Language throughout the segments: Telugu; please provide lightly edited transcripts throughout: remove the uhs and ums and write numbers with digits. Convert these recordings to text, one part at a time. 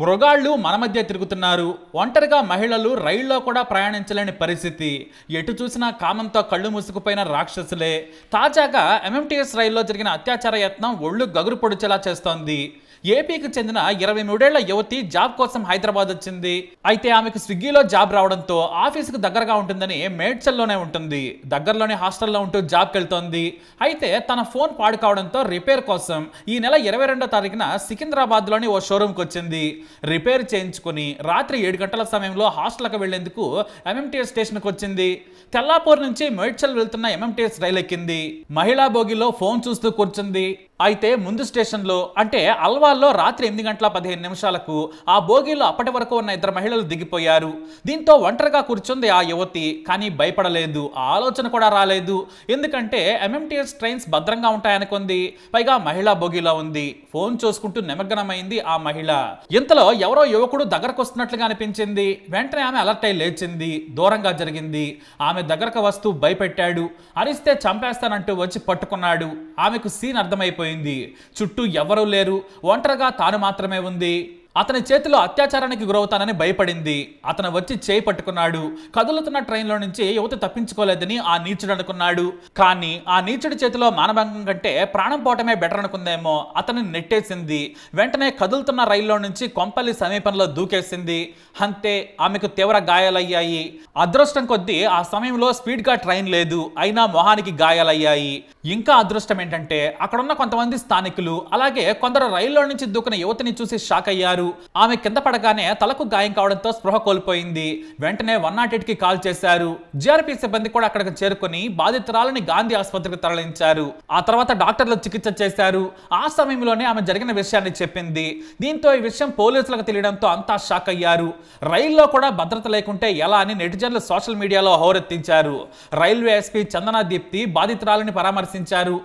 మృగాళ్ళు మన మధ్య తిరుగుతున్నారు. ఒంటరిగా మహిళలు రైల్లో కూడా ప్రయాణించలేని పరిస్థితి. ఎటు చూసినా కామంతో కళ్ళు మూసుకుపోయిన రాక్షసులే. తాజాగా ఎంఎంటీఎస్ రైల్లో జరిగిన అత్యాచార యత్నం ఒళ్ళు గగురు పొడిచేలా చేస్తోంది. ఏపీకి చెందిన 23 ఏళ్ల యువతి జాబ్ కోసం హైదరాబాద్ వచ్చింది. అయితే ఆమెకు స్విగ్గీలో జాబ్ రావడంతో ఆఫీసుకు దగ్గరగా ఉంటుందని మేడ్చల్లోనే ఉంటుంది. దగ్గరలోని హాస్టల్లో ఉంటూ జాబ్కి వెళ్తోంది. అయితే తన ఫోన్ పాడు కావడంతో రిపేర్ కోసం ఈ నెల 22వ తారీఖున సికింద్రాబాద్లోని ఓ షోరూమ్కి వచ్చింది. రిపేర్ చేయించుకుని రాత్రి 7 గంటల సమయంలో హాస్టల్కి వెళ్లేందుకు ఎంఎంటీఎస్ స్టేషన్కి వచ్చింది. తెల్లాపూర్ నుంచి మేడ్చల్ వెళ్తున్న ఎంఎంటీఎస్ రైలు ఎక్కింది. మహిళా బోగిలో ఫోన్ చూస్తూ కూర్చుంది. అయితే ముందు స్టేషన్లో అంటే అల్వాల్లో రాత్రి 8 గంటల 15 నిమిషాలకు ఆ బోగిలో అప్పటి వరకు ఉన్న 2 మహిళలు దిగిపోయారు. దీంతో ఒంటరిగా కూర్చుంది ఆ యువతి. కానీ భయపడలేదు, ఆలోచన కూడా రాలేదు. ఎందుకంటే ఎంఎంటీఎస్ ట్రైన్స్ భద్రంగా ఉంటాయనుకుంది. పైగా మహిళా బోగిలో ఉంది. ఫోన్ చూసుకుంటూ నిమగ్నమైంది ఆ మహిళ. ఇంతలో ఎవరో యువకుడు దగ్గరకు వస్తున్నట్లుగా అనిపించింది. వెంటనే ఆమె అలర్ట్ అయి లేచింది. దూరంగా జరిగింది. ఆమె దగ్గరకు వస్తూ భయపెట్టాడు. అరిస్తే చంపేస్తానంటూ వచ్చి పట్టుకున్నాడు. ఆమెకు సీన్ అర్థమైపోయింది. చుట్టూ ఎవరూ లేరు, ఒంటరిగా తాను మాత్రమే ఉంది. అతని చేతిలో అత్యాచారానికి గురవుతానని భయపడింది. అతను వచ్చి చేయి పట్టుకున్నాడు. కదులుతున్న ట్రైన్లో నుంచి యువతి తప్పించుకోలేదని ఆ నీచుడు అనుకున్నాడు. కానీ ఆ నీచుడి చేతిలో మానభంగం కంటే ప్రాణం పోవటమే బెటర్ అనుకుందేమో. అతన్ని నెట్టేసింది. వెంటనే కదులుతున్న రైల్లో నుంచి కొంపల్లి సమీపంలో దూకేసింది. అంతే, ఆమెకు తీవ్ర గాయాలయ్యాయి. అదృష్టం కొద్దీ ఆ సమయంలో స్పీడ్గా ట్రైన్ లేదు. అయినా మొహానికి గాయాలయ్యాయి. ఇంకా అదృష్టం ఏంటంటే అక్కడున్న కొంతమంది స్థానికులు అలాగే కొందరు రైల్లో నుంచి దూకిన యువతిని చూసి షాక్ అయ్యారు. ఆమె కింద పడగానే తలకు గాయం కావడంతో స్పృహ కోల్పోయింది. వెంటనే 108కి కాల్ చేశారు. జీఆర్పీ సిబ్బంది కూడా అక్కడికి చేరుకుని బాధితురాలని గాంధీ ఆసుపత్రికి తరలించారు. ఆ తర్వాత డాక్టర్లు చికిత్స చేశారు. ఆ సమయంలోనే ఆమె జరిగిన విషయాన్ని చెప్పింది. దీంతో ఈ విషయం పోలీసులకు తెలియడంతో అంతా షాక్ అయ్యారు. రైల్లో కూడా భద్రత లేకుంటే ఎలా అని నెటిజన్లు సోషల్ మీడియాలో హోరెత్తించారు. రైల్వే ఎస్పీ చందనా దీప్తి బాధితురాలని పరామర్శించారు.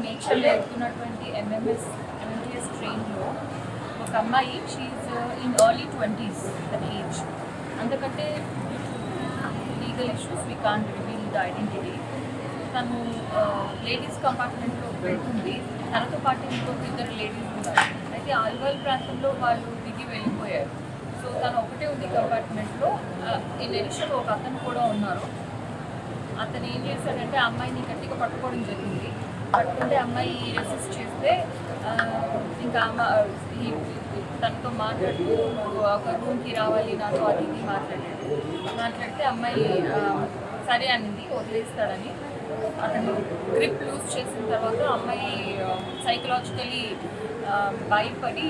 మేడ్చల్ వెళ్తున్నటువంటి ఎంఎంటీఎస్ ట్రైన్లో ఒక అమ్మాయి, she's in early 20s that age. అందుకంటే legal issues we can't reveal the identity. తను లేడీస్ కంపార్ట్మెంట్లో వెళ్తుంది. తనతో పాటు ఇంకొక 2 లేడీస్ ఉన్నారు. అయితే ఆల్వాల్ ప్రాంతంలో వాళ్ళు దిగి వెళ్ళిపోయారు. సో తను ఒకటే ఉంది కంపార్ట్మెంట్లో. ఇన్ ఎడిషన్ ఒక అతను కూడా ఉన్నారు. అతను ఏం చేశాడంటే అమ్మాయిని గట్టిగా పట్టుకోవడం జరిగింది. పట్టుకుంటే అమ్మాయి రెసిస్ట్ చేస్తే ఇంకా తనతో మాట్లాడుతూ ఒక రూమ్కి రావాలి నాతో అది ఇది మాట్లాడితే అమ్మాయి సరే అనింది, వదిలేస్తాడని. అతను గ్రిప్ లూజ్ చేసిన తర్వాత అమ్మాయి సైకలాజికలీ భయపడి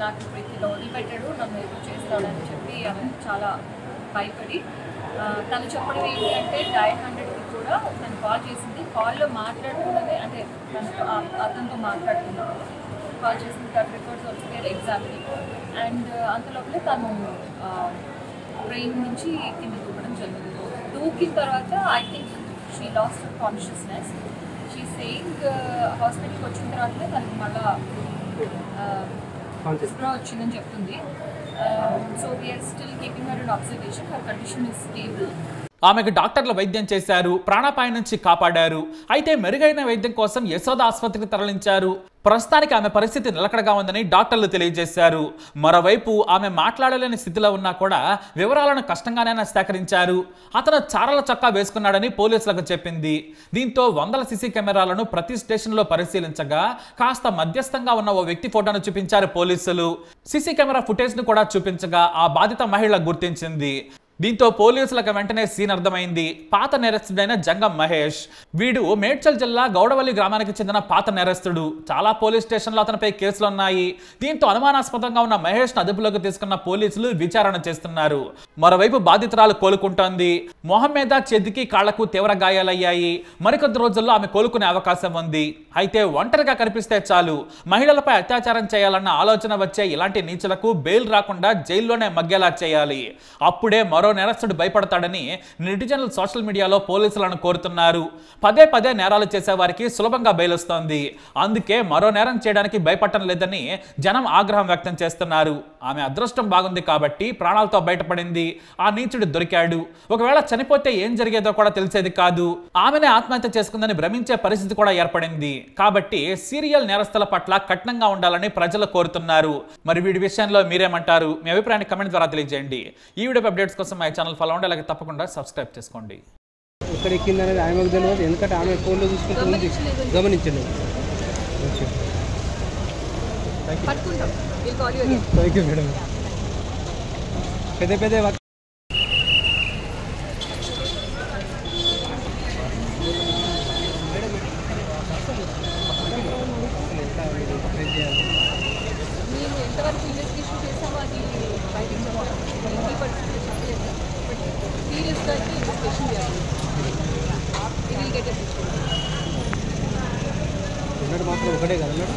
నాకు ఇప్పుడు వదిలిపెట్టాడు, నన్ను ఎదురు చేస్తాడని చెప్పి ఆమె చాలా భయపడి తను చెప్పడం ఏంటంటే డయల్ 100కి కూడా తను కాల్ చేసింది. కాల్లో మాట్లాడుతున్నదే అంటే అతనితో మాట్లాడుతున్నప్పుడు కాల్ చేసింది. That records also we're examining. And అంతలోపలే తను ట్రైన్ నుంచి కింద దూకడం జరిగింది. దూకిన తర్వాత I think she lost consciousness. She saying హాస్పిటల్కి వచ్చిన తర్వాతనే తనకి మళ్ళా స్ప్రో వచ్చిందని చెప్తుంది. So we are still keeping her in observation. Her condition is stable. ఆమెకు డాక్టర్లు వైద్యం చేశారు. ప్రాణాపాయం నుంచి కాపాడారు. అయితే మెరుగైన వైద్యం కోసం యశోద ఆసుపత్రికి తరలించారు. ప్రస్తుతానికి ఆమె పరిస్థితి నిలకడగా ఉందని డాక్టర్లు తెలియజేశారు. మరోవైపు ఆమె మాట్లాడలేని స్థితిలో ఉన్నా కూడా వివరాలను కష్టంగానైనా సేకరించారు. అతను చారల చొక్కా వేసుకున్నాడని పోలీసులకు చెప్పింది. దీంతో వందల సీసీ కెమెరాలను ప్రతి స్టేషన్లో పరిశీలించగా కాస్త మధ్యస్థంగా ఉన్న ఓ వ్యక్తి ఫోటోను చూపించారు పోలీసులు. సీసీ కెమెరా ఫుటేజ్ను కూడా చూపించగా ఆ బాధిత మహిళ గుర్తించింది. దీంతో పోలీసులకు వెంటనే సీన్ అర్థమైంది. పాత నేరస్తుడైన జంగం మహేష్. వీడు మేడ్చల్ జిల్లా గౌడవల్లి గ్రామానికి చెందిన పాత నేరస్తుడు. చాలా పోలీస్ స్టేషన్లో అతనిపై కేసులు ఉన్నాయి. దీంతో అనుమానాస్పదంగా ఉన్న మహేష్ను అదుపులోకి తీసుకున్న పోలీసులు విచారణ చేస్తున్నారు. మరోవైపు బాధితురాలు కోలుకుంటోంది. మొహం మీద, చేతికి, కాళ్లకు తీవ్ర గాయాలయ్యాయి. మరికొద్ది రోజుల్లో ఆమె కోలుకునే అవకాశం ఉంది. అయితే ఒంటరిగా కనిపిస్తే చాలు మహిళలపై అత్యాచారం చేయాలన్న ఆలోచన వచ్చే ఇలాంటి నీచులకు బెయిల్ రాకుండా జైల్లోనే మగ్గేలా చేయాలి. అప్పుడే మరో నేరస్తుడు భయపడతాడని నెటిజన్లు సోషల్ మీడియాలో పోలీసులను కోరుతున్నారు. పదే పదే నేరాలు చేసే వారికి సులభంగా బెయిల్ వస్తోంది. అందుకే మరో నేరం చేయడానికి భయపడటం లేదని జనం ఆగ్రహం వ్యక్తం చేస్తున్నారు. ఆమె అదృష్టం బాగుంది కాబట్టి ప్రాణాలతో బయటపడింది. ఆ నీచుడు దొరికాడు. ఒకవేళ చనిపోతే ఏం జరిగేదో కూడా తెలిసేది కాదు. ఆమెనే ఆత్మహత్య చేసుకుందని భ్రమించే పరిస్థితి కూడా ఏర్పడింది. కాబట్టి సీరియల్ నేరస్తుల పట్ల కఠినంగా ఉండాలని ప్రజలు కోరుతున్నారు. మరి వీడి విషయంలో మీరేమంటారు? మీ అభిప్రాయాన్ని కమెంట్ ద్వారా తెలియజేయండి. ఈ వీడియో అప్డేట్స్ కోసం మా ఛానల్ ఫాలో అవ్వండి. అలాగే తప్పకుండా సబ్స్క్రైబ్ చేసుకోండి. ఇక్కడ ఎక్కింది అనేది ఆమెకు తెలియదు, ఎందుకంటే ఆమె ఫోన్లో చూసుకుంటూ ఉంది, గమనించలేదు. Thank you madam. పెద్ద పెద్ద మేము ఎంతవరకు ఇన్వెస్టిగేషన్ చేసామో అది బయటికి సీరియస్గా అయితే ఇన్వెస్టిగేషన్ చేయాలి. మాత్రం ఒకటే కదా మేడం.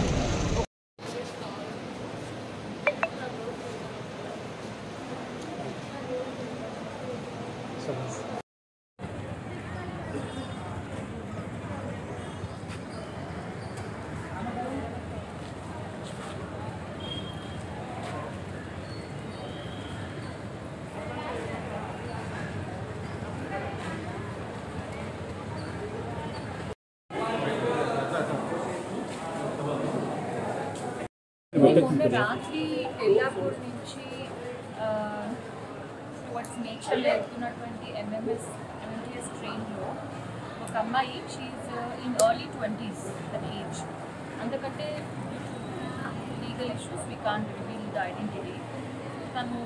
మొన్న రాత్రి తెల్లాపూర్ నుంచి టువర్డ్స్ నేచర్లో వెళ్తున్నటువంటి ఎంఎంటీఎస్ ట్రైన్లో ఒక అమ్మాయి she's in early 20s that age. అందుకంటే legal issues we can't reveal the identity. తను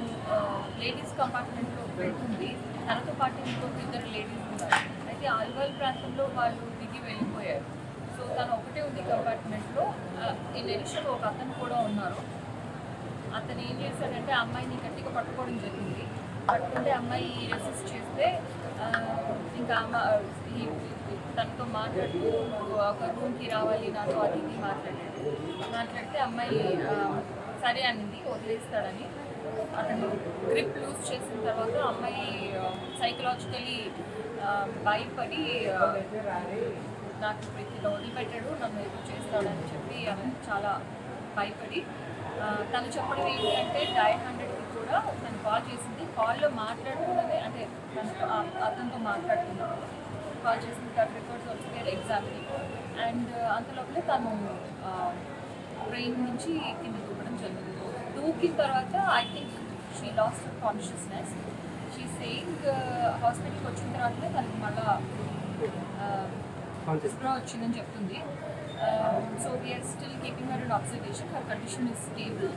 లేడీస్ కంపార్ట్మెంట్లో వెళ్తుంది. తనతో పాటు ఇంకొక ఇద్దరు లేడీస్ ఉన్నారు. అయితే ఆల్వాల్ ప్రాంతంలో వాళ్ళు దిగి వెళ్ళిపోయారు. సో తను ఒకటే ఉంది కంపార్ట్మెంట్లో. ఇన్ ఎడిషన్ ఒక అతను కూడా ఉన్నారు. అతను ఏం చేశాడంటే అమ్మాయిని గట్టిగా పట్టుకోవడం జరిగింది. పట్టుకుంటే అమ్మాయి రెసిస్ట్ చేస్తే ఇంకా తనతో మాట్లాడుతూ ఒక రూమ్కి రావాలి నాతో అది ఇది మాట్లాడితే అమ్మాయి సరే అనింది, వదిలేస్తాడని. అతను గ్రిప్ లూజ్ చేసిన తర్వాత అమ్మాయి సైకలాజికలీ భయపడి నాకు ఇలా వదిలిపెట్టాడు, నన్ను ఎదురు చేస్తాడని చెప్పి ఆమె చాలా భయపడి తను చెప్పడం ఏంటి అంటే డయల్ 100కి కూడా తను కాల్ చేసింది. కాల్లో మాట్లాడుతున్నదే అంటే అతనితో మాట్లాడుతున్నప్పుడు కాల్ చేసింది. That records also we're examining. And అంతలోపలే తను ట్రైన్ నుంచి కింద దూకడం జరిగింది. దూకిన తర్వాత I think she lost consciousness. She saying హాస్పిటల్కి వచ్చిన తర్వాత తనకి మళ్ళా వచ్చిందని చెప్తుంది. So we're still keeping her in observation. Her condition is stable.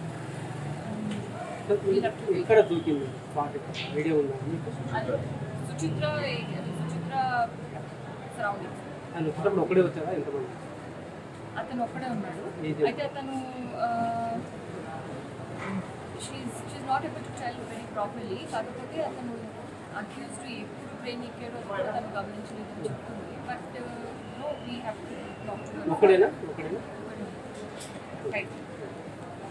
Suchitra surroundings. అతను ఒక్కడే ఉన్నాడు. అయితే అతను she's not able to tell very properly. కాకపోతే అతను అక్యూజ్డ్ ఎప్పుడు బ్రెయిన్ ఎక్కాడో అతను గమనించలేదని చెప్తుంది. But no, we have to talk to her. ఒకడేనా? Right.